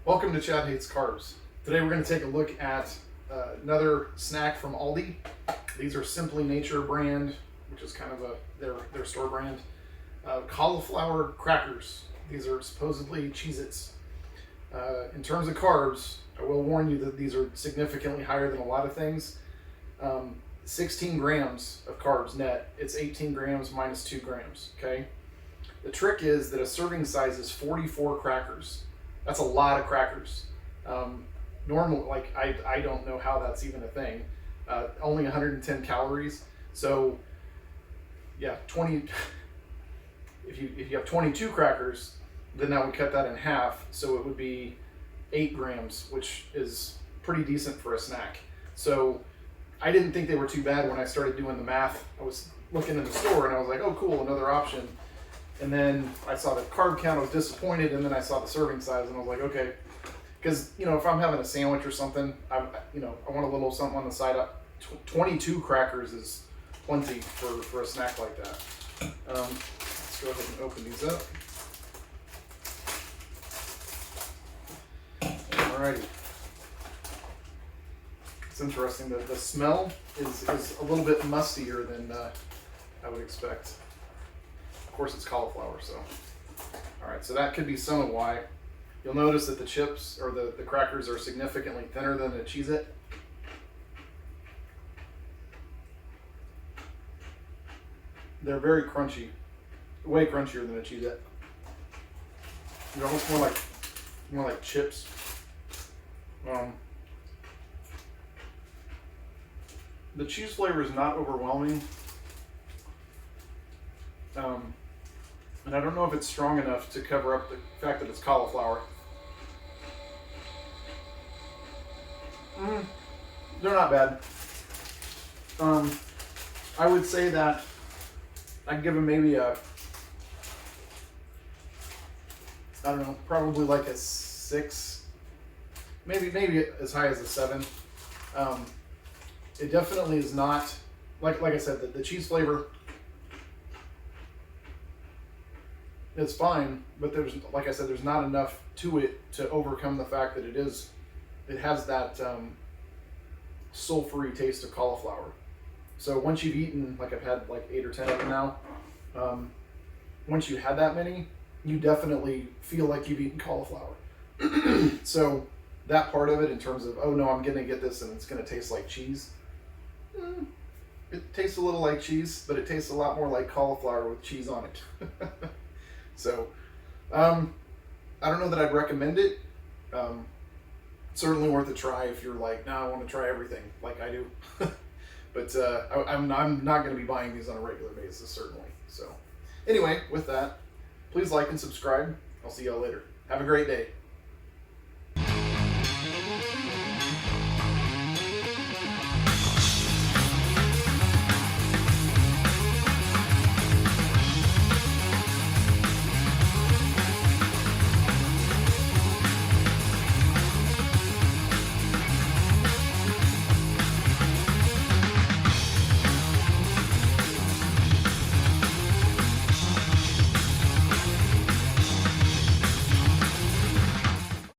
Welcome to Chad Hates Carbs. Today we're going to take a look at another snack from Aldi. These are Simply Nature brand, which is kind of their store brand. Cauliflower crackers. These are supposedly Cheez-Its. In terms of carbs, I will warn you that these are significantly higher than a lot of things. 16 grams of carbs net. It's 18 grams minus 2 grams. Okay. The trick is that a serving size is 44 crackers. That's a lot of crackers. Normal, like I don't know how that's even a thing. Only 110 calories. So yeah, 20. If you have 22 crackers, then that would cut that in half. So it would be 8 grams, which is pretty decent for a snack. So I didn't think they were too bad when I started doing the math. I was looking in the store and I was like, oh cool, another option. And then I saw the carb count, I was disappointed, and then I saw the serving size and I was like, okay. Because, if I'm having a sandwich or something, I want a little something on the side. 22 crackers is plenty for a snack like that. Let's go ahead and open these up. Alrighty. It's interesting that the smell is a little bit mustier than I would expect. Of course, it's cauliflower, so. Alright, so that could be some of why. You'll notice that the chips or the crackers are significantly thinner than the Cheez-It. They're very crunchy, way crunchier than a Cheez-It. They're almost more like chips. The cheese flavor is not overwhelming. And I don't know if it's strong enough to cover up the fact that it's cauliflower. They're not bad. I would say that I'd give them maybe I don't know, probably like a 6, maybe as high as a 7. It definitely is not, like I said, the cheese flavor, it's fine, but like I said, there's not enough to it to overcome the fact that it has that sulfury taste of cauliflower. So once you've eaten, like I've had like 8 or 10 of them now, once you had that many, you definitely feel like you've eaten cauliflower. So that part of it, in terms of, oh no, I'm gonna get this and it's gonna taste like cheese. It tastes a little like cheese, but it tastes a lot more like cauliflower with cheese on it. So, I don't know that I'd recommend it. Certainly worth a try if you're like, nah, I want to try everything like I do. But I'm not going to be buying these on a regular basis, certainly. So, anyway, with that, please like and subscribe. I'll see y'all later. Have a great day.